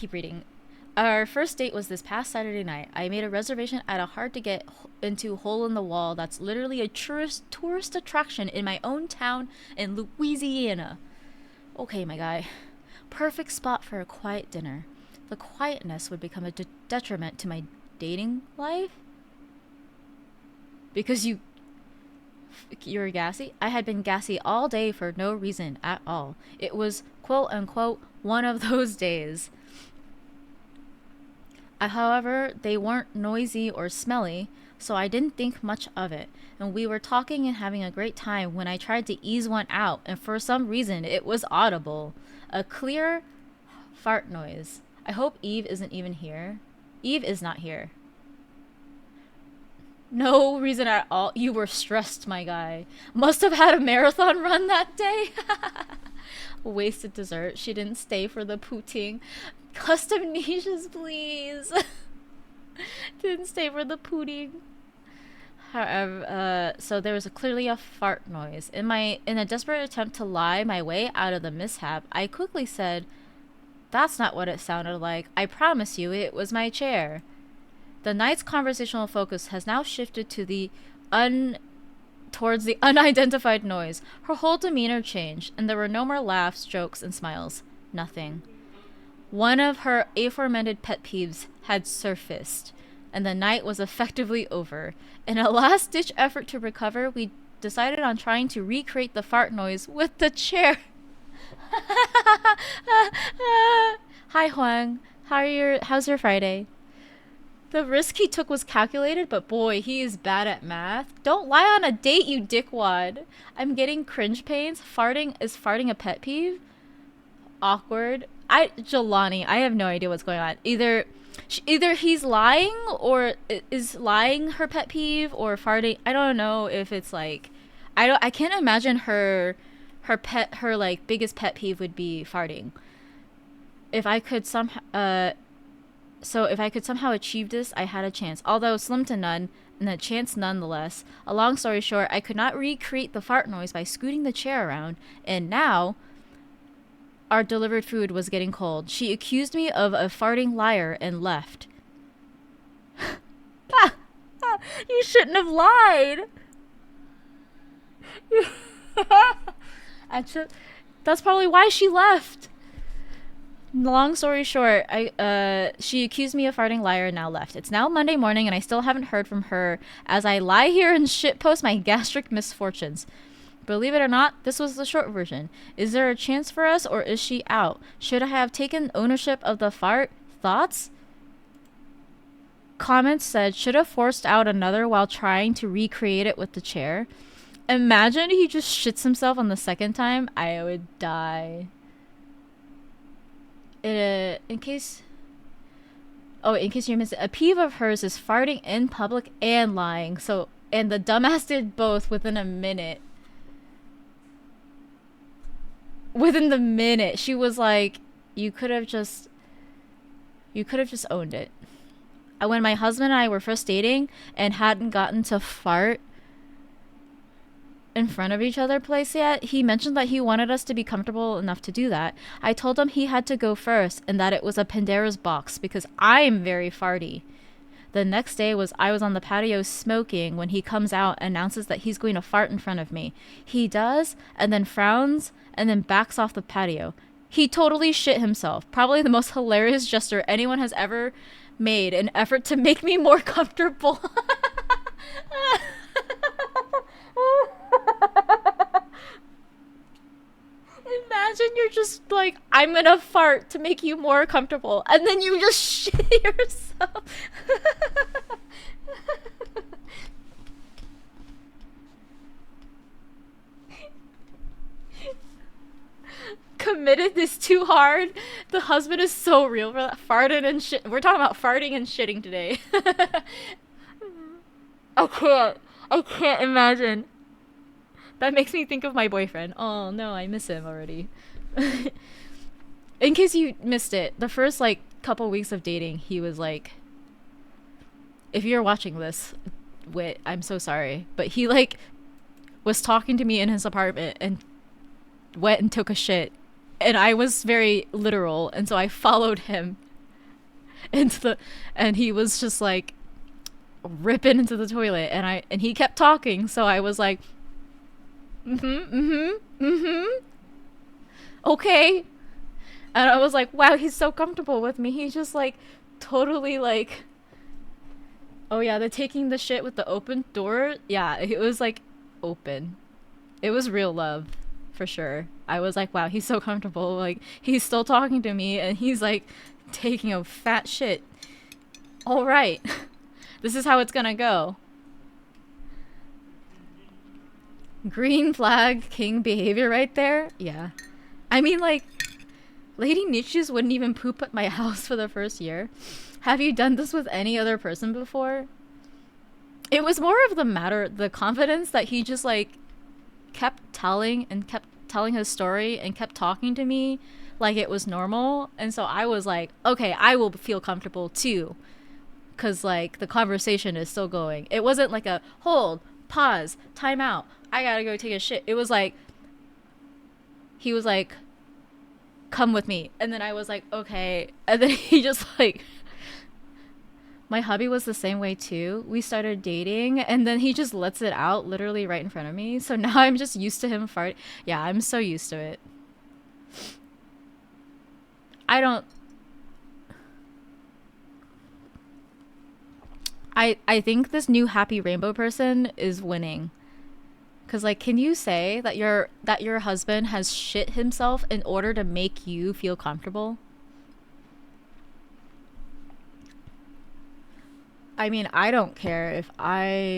Keep reading. Our first date was this past Saturday night. I made a reservation at a hard to get into hole in the wall that's literally a tourist attraction in my own town in Louisiana. Okay, my guy. Perfect spot for a quiet dinner. The quietness would become a detriment to my dating life because you're gassy. I had been gassy all day for no reason at all. It was quote unquote one of those days. However, they weren't noisy or smelly, so I didn't think much of it. And we were talking and having a great time when I tried to ease one out, and for some reason it was audible. A clear fart noise. I hope Eve isn't even here. Eve is not here. No reason at all. You were stressed, my guy. Must have had a marathon run that day. Wasted dessert. She didn't stay for the poutine. Custom niches, please. Didn't stay for the pudding. However, so there was clearly a fart noise. In a desperate attempt to lie my way out of the mishap, I quickly said, "That's not what it sounded like. I promise you, it was my chair." The night's conversational focus has now shifted to towards the unidentified noise. Her whole demeanor changed, and there were no more laughs, jokes, and smiles. Nothing. One of her aforementioned pet peeves had surfaced, and the night was effectively over. In a last-ditch effort to recover, we decided on trying to recreate the fart noise with the chair. Hi, Huang. How's your Friday? The risk he took was calculated, but boy, he is bad at math. Don't lie on a date, you dickwad. I'm getting cringe pains. Is farting a pet peeve? Awkward. Jelani, I have no idea what's going on. Either he's lying or is lying her pet peeve or farting. I don't know if it's like I can't imagine her like biggest pet peeve would be farting. If I could somehow achieve this, I had a chance. Although slim to none, and a chance nonetheless. A long story short, I could not recreate the fart noise by scooting the chair around, and now our delivered food was getting cold. She accused me of a farting liar and left. You shouldn't have lied. Actually, that's probably why she left. Long story short, she accused me of farting liar and now left. It's now Monday morning and I still haven't heard from her as I lie here and shitpost my gastric misfortunes. Believe it or not, this was the short version. Is there a chance for us or is she out? Should I have taken ownership of the fart? Thoughts? Comments said, should have forced out another while trying to recreate it with the chair. Imagine he just shits himself on the second time. I would die. In case you missed it, a peeve of hers is farting in public and lying. And the dumbass did both within a minute. Within the minute, she was like, you could have just owned it. When my husband and I were first dating and hadn't gotten to fart in front of each other place yet, he mentioned that he wanted us to be comfortable enough to do that. I told him he had to go first and that it was a Pandora's box because I'm very farty. The next day I was on the patio smoking when he comes out and announces that he's going to fart in front of me. He does, and then frowns, and then backs off the patio. He totally shit himself. Probably the most hilarious gesture anyone has ever made in effort to make me more comfortable. Imagine you're just like, I'm gonna fart to make you more comfortable, and then you just shit yourself. Committed this too hard. The husband is so real for that. Farting and shit. We're talking about farting and shitting today. I can't imagine. That makes me think of my boyfriend. Oh no, I miss him already. In case you missed it, the first like couple weeks of dating, he was like, if you're watching this, Wit, I'm so sorry, but he like was talking to me in his apartment and went and took a shit, and I was very literal, and so I followed him into the, and he was just like ripping into the toilet, and he kept talking, so I was like, okay. And I was like, wow, he's so comfortable with me. He's just like totally like, oh yeah, the taking the shit with the open door. Yeah, it was like open. It was real love for sure. I was like, wow, he's so comfortable. Like he's still talking to me and he's like taking a fat shit. All right. This is how it's gonna go. Green flag king behavior right there. Yeah. I mean, like, Lady Niches wouldn't even poop at my house for the first year. Have you done this with any other person before? It was more of the confidence that he just, like, kept telling his story and kept talking to me like it was normal. And so I was like, okay, I will feel comfortable too. Because, like, the conversation is still going. It wasn't like a hold, pause, time out, I gotta go take a shit. It was like, he was like, come with me. And then I was like, okay. And then he just like, my hubby was the same way too. We started dating and then he just lets it out literally right in front of me. So now I'm just used to him fart. Yeah, I'm so used to it. I don't. I think this new happy rainbow person is winning. Cause like, can you say that your husband has shit himself in order to make you feel comfortable? I mean, I don't care if I